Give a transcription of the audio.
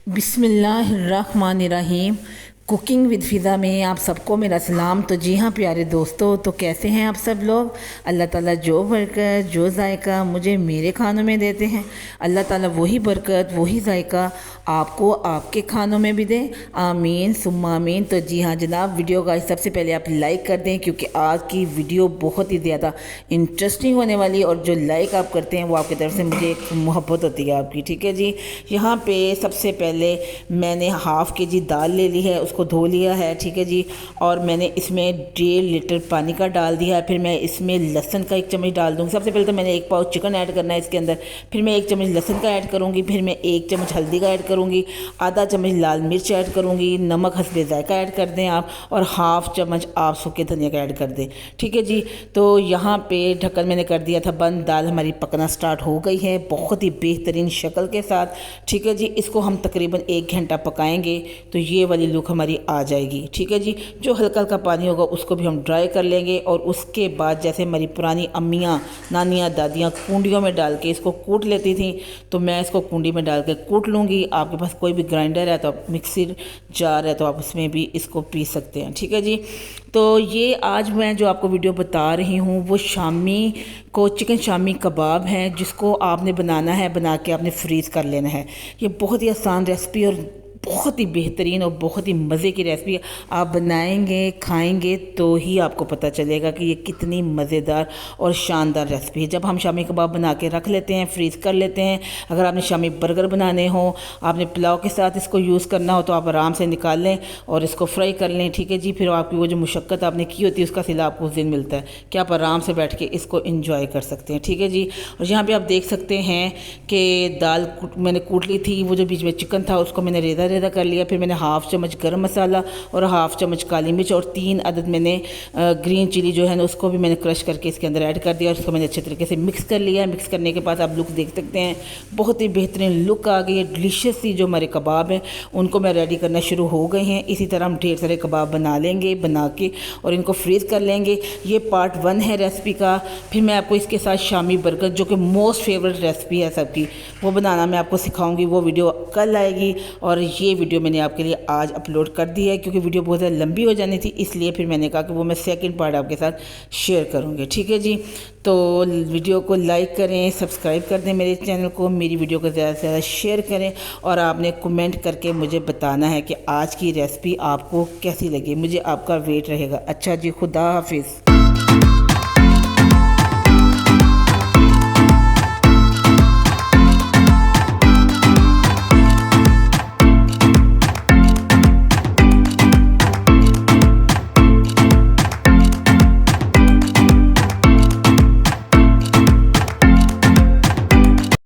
बिस्मिल्लाहिर्रहमानिर्रहीम। Cooking with फ़िज़ा में आप सबको मेरा सलाम। तो जी हाँ प्यारे दोस्तों, तो कैसे हैं आप सब लोग। अल्लाह ताला जो बरकत जो जायका मुझे मेरे खानों में देते हैं, अल्लाह ताला वही बरकत वही जायका आपको आपके खानों में भी दे। आमीन सुम्मा आमीन। तो जी हाँ जनाब, वीडियो का सबसे पहले आप लाइक कर दें क्योंकि आज की वीडियो बहुत ही ज़्यादा इंटरेस्टिंग होने वाली है और जो लाइक आप करते हैं वो आपकी तरफ से मुझे एक मोहब्बत होती है आपकी। ठीक है जी। यहाँ पे सबसे पहले मैंने हाफ़ के जी दाल ले ली है, उसको धो लिया है। ठीक है जी। और मैंने इसमें 1.5 लीटर पानी का डाल दिया है। फिर मैं इसमें लहसुन का 1 चम्मच डाल दूँगी। सबसे पहले तो मैंने 1 पाव चिकन ऐड करना है इसके अंदर। फिर मैं 1 चम्मच लहसुन का ऐड करूँगी। फिर मैं 1 चम्मच हल्दी का ऐड करूँगी, आधा चम्मच लाल मिर्च ऐड करूँगी, नमक हस्बे ज़ायका ऐड कर दें आप, और हाफ़ चम्मच आप सूखे धनिया का ऐड कर दें। ठीक है जी। तो यहाँ पे ढक्कन मैंने कर दिया था बंद। दाल हमारी पकना स्टार्ट हो गई है बहुत ही बेहतरीन शक्ल के साथ। ठीक है जी। इसको हम तकरीबन 1 घंटा पकाएंगे तो ये वाली लुक हमारी आ जाएगी। ठीक है जी। जो हल्का हल्का पानी होगा उसको भी हम ड्राई कर लेंगे और उसके बाद जैसे हमारी पुरानी अम्मियाँ नानियाँ दादियाँ कूंडियों में डाल के इसको कूट लेती थी, तो मैं इसको कूंडी में डाल के कूट लूँगी। आपके पास कोई भी ग्राइंडर है तो आप मिक्सर जार है तो आप उसमें भी इसको पीस सकते हैं। ठीक है जी। तो ये आज मैं जो आपको वीडियो बता रही हूँ वो शामी को चिकन शामी कबाब है, जिसको आपने बनाना है, बना के आपने फ्रीज़ कर लेना है। ये बहुत ही आसान रेसिपी और बहुत ही बेहतरीन और बहुत ही मज़े की रेसिपी है। आप बनाएंगे खाएंगे तो ही आपको पता चलेगा कि ये कितनी मज़ेदार और शानदार रेसिपी है। जब हम शामी कबाब बना के रख लेते हैं, फ्रीज़ कर लेते हैं, अगर आपने शामी बर्गर बनाने हो, आपने पुलाव के साथ इसको यूज़ करना हो तो आप आराम से निकाल लें और इसको फ्राई कर लें। ठीक है जी। फिर आपकी वो जो मुशक्क़त आपने की होती है उसका सिला आपको उस दिन मिलता है कि आप आराम से बैठ के इसको इंजॉय कर सकते हैं। ठीक है जी। और यहाँ पर आप देख सकते हैं कि दाल मैंने कूट ली थी, वो जो बीच में चिकन था उसको मैंने रेदा कर लिया। फिर मैंने हाफ़ चम्मच गरम मसाला और हाफ़ चम्मच काली मिर्च और 3 अदद मैंने ग्रीन चिली जो है ना उसको भी मैंने क्रश करके इसके अंदर ऐड कर दिया और उसको मैंने अच्छे तरीके से मिक्स कर लिया। मिक्स करने के बाद आप लुक देख सकते हैं, बहुत ही बेहतरीन लुक आ गई है। डिलीशियस सी जो हमारे कबाब हैं उनको मैं रेडी करना शुरू हो गए हैं। इसी तरह हम ढेर सारे कबाब बना लेंगे, बना के और इनको फ्रीज़ कर लेंगे। ये पार्ट 1 है रेसिपी का। फिर मैं आपको इसके साथ शामी बर्गर जो कि मोस्ट फेवरेट रेसिपी है सबकी, वो बनाना मैं आपको सिखाऊंगी। वो वीडियो कल आएगी और ये वीडियो मैंने आपके लिए आज अपलोड कर दी है क्योंकि वीडियो बहुत ज़्यादा लंबी हो जानी थी, इसलिए फिर मैंने कहा कि वो मैं सेकंड पार्ट आपके साथ शेयर करूँगी। ठीक है जी। तो वीडियो को लाइक करें, सब्सक्राइब कर दें मेरे चैनल को, मेरी वीडियो को ज़्यादा से ज़्यादा शेयर करें और आपने कमेंट करके मुझे बताना है कि आज की रेसिपी आपको कैसी लगी। मुझे आपका वेट रहेगा। अच्छा जी, खुदा हाफिज़।